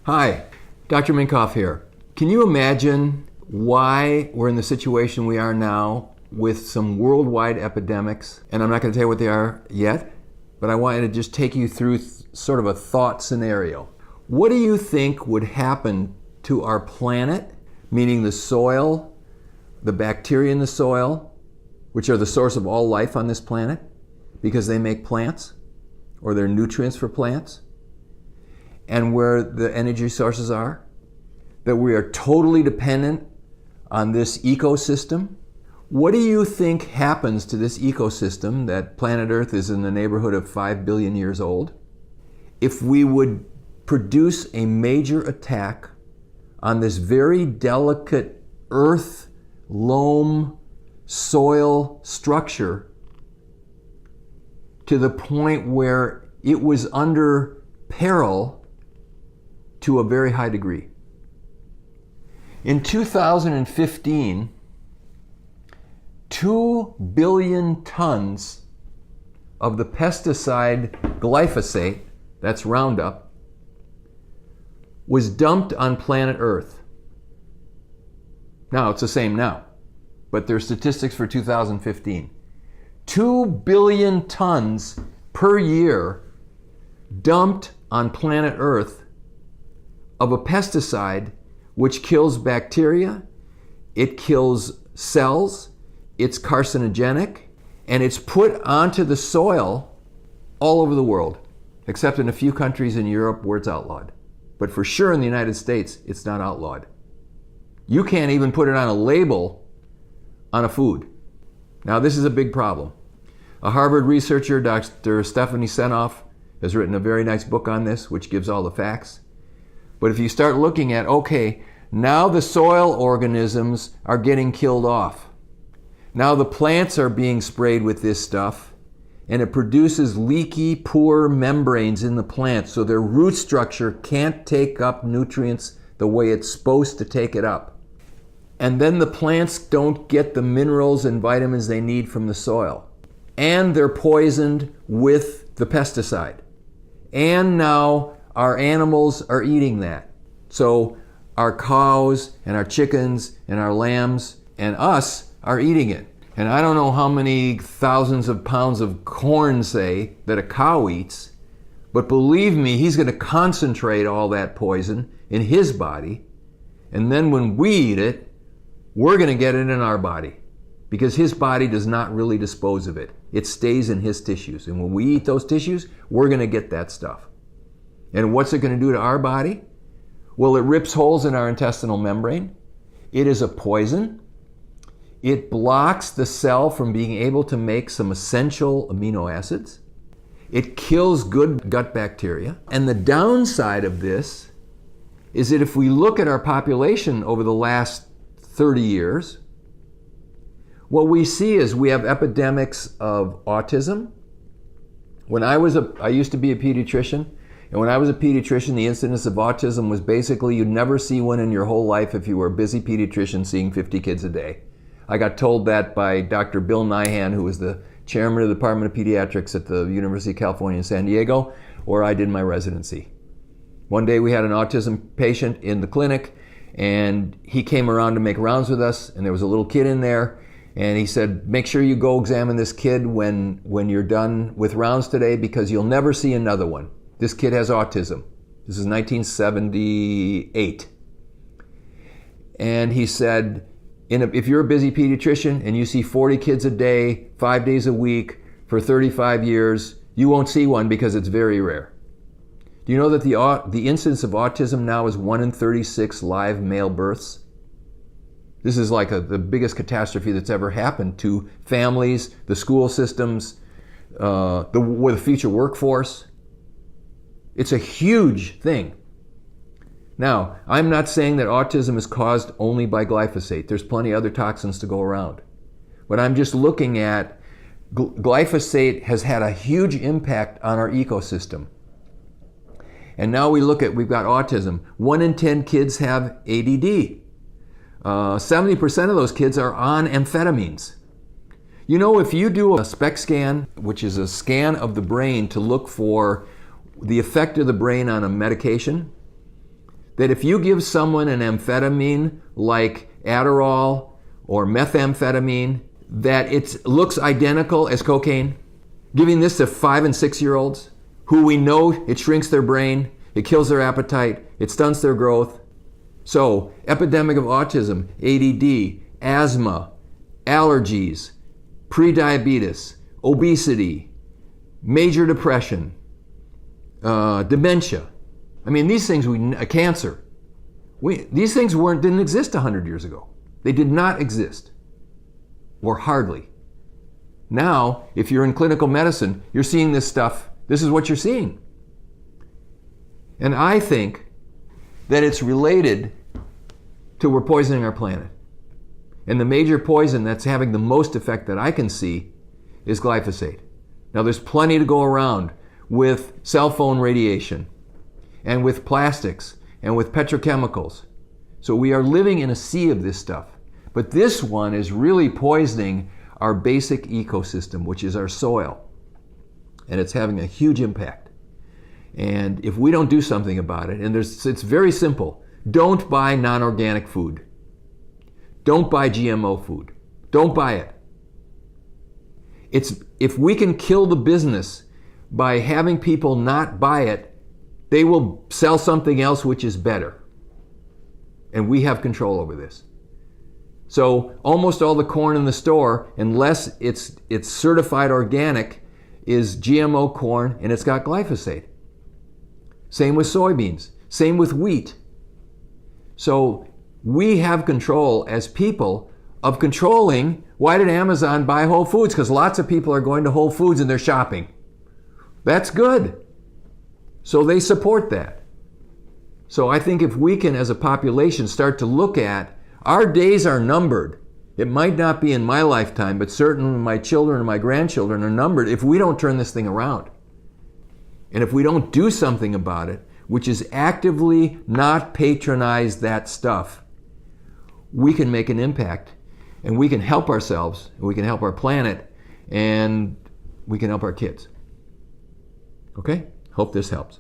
Hi, Dr. Minkoff here. Can you imagine why we're in the situation we are now with some worldwide epidemics? And I'm not going to tell you what they are yet, but I wanted to just take you through sort of a thought scenario. What do you think would happen to our planet, meaning the soil, the bacteria in the soil, which are the source of all life on this planet, because they make plants, or they're nutrients for plants, and where the energy sources are, that we are totally dependent on this ecosystem? What do you think happens to this ecosystem, that planet Earth is in the neighborhood of 5 billion years old, if we would produce a major attack on this very delicate earth, loam, soil structure to the point where it was under peril to a very high degree? In 2015, 2 billion tons of the pesticide Glyphosate, that's Roundup, was dumped on planet Earth. Now, it's the same now, but there's statistics for 2015. 2 billion tons per year dumped on planet Earth of a pesticide which kills bacteria, it kills cells, it's carcinogenic, and it's put onto the soil all over the world, except in a few countries in Europe where it's outlawed. But for sure in the United States, it's not outlawed. You can't even put it on a label on a food. Now, this is a big problem. A Harvard researcher, Dr. Stephanie Seneff, has written a very nice book on this, which gives all the facts. But if you start looking at, okay, now the soil organisms are getting killed off. Now the plants are being sprayed with this stuff, and it produces leaky, poor membranes in the plant, so their root structure can't take up nutrients the way it's supposed to take it up. And then the plants don't get the minerals and vitamins they need from the soil. And they're poisoned with the pesticide. And now our animals are eating that. So our cows and our chickens and our lambs and us are eating it. And I don't know how many thousands of pounds of corn, say, that a cow eats, but believe me, he's going to concentrate all that poison in his body, and then when we eat it, we're going to get it in our body, because his body does not really dispose of it. It stays in his tissues, and when we eat those tissues, we're going to get that stuff. And what's it going to do to our body? Well, it rips holes in our intestinal membrane. It is a poison. It blocks the cell from being able to make some essential amino acids. It kills good gut bacteria. And the downside of this is that if we look at our population over the last 30 years, what we see is we have epidemics of autism. I used to be a pediatrician, and when I was a pediatrician, the incidence of autism was basically you'd never see one in your whole life if you were a busy pediatrician seeing 50 kids a day. I got told that by Dr. Bill Nyhan, who was the chairman of the Department of Pediatrics at the University of California in San Diego, where I did my residency. One day we had an autism patient in the clinic, and he came around to make rounds with us, and there was a little kid in there, and he said, make sure you go examine this kid when you're done with rounds today, because you'll never see another one. This kid has autism. This is 1978. And he said, if you're a busy pediatrician and you see 40 kids a day, 5 days a week, for 35 years, you won't see one because it's very rare. Do you know that the incidence of autism now is 1 in 36 live male births? This is like the biggest catastrophe that's ever happened to families, the school systems, the future workforce. It's a huge thing. Now, I'm not saying that autism is caused only by glyphosate. There's plenty of other toxins to go around. But I'm just looking at glyphosate has had a huge impact on our ecosystem. And now we've got autism. 1 in 10 kids have ADD. 70% of those kids are on amphetamines. You know, if you do a SPECT scan, which is a scan of the brain to look for the effect of the brain on a medication, that if you give someone an amphetamine like Adderall or methamphetamine, that it looks identical as cocaine? Giving this to 5 and 6 year olds who we know it shrinks their brain, it kills their appetite, it stunts their growth. So, epidemic of autism, ADD, asthma, allergies, prediabetes, obesity, major depression, dementia. I mean, these things, cancer. These things didn't exist 100 years ago. They did not exist, or hardly. Now, if you're in clinical medicine, you're seeing this stuff. This is what you're seeing. And I think that it's related to we're poisoning our planet. And the major poison that's having the most effect that I can see is glyphosate. Now, there's plenty to go around with cell phone radiation and with plastics and with petrochemicals. So we are living in a sea of this stuff. But this one is really poisoning our basic ecosystem, which is our soil. And it's having a huge impact. And if we don't do something about it, and it's very simple. Don't buy non-organic food. Don't buy GMO food. Don't buy it. If we can kill the business by having people not buy it, they will sell something else which is better. And we have control over this. So almost all the corn in the store, unless it's certified organic, is GMO corn, and it's got glyphosate. Same with soybeans. Same with wheat. So we have control as people of controlling. Why did Amazon buy Whole Foods? Because lots of people are going to Whole Foods and they're shopping. That's good. So they support that. So I think if we can, as a population, start to look at our days are numbered. It might not be in my lifetime, but certainly my children and my grandchildren are numbered if we don't turn this thing around. And if we don't do something about it, which is actively not patronize that stuff, we can make an impact, and we can help ourselves, and we can help our planet, and we can help our kids. Okay? Hope this helps.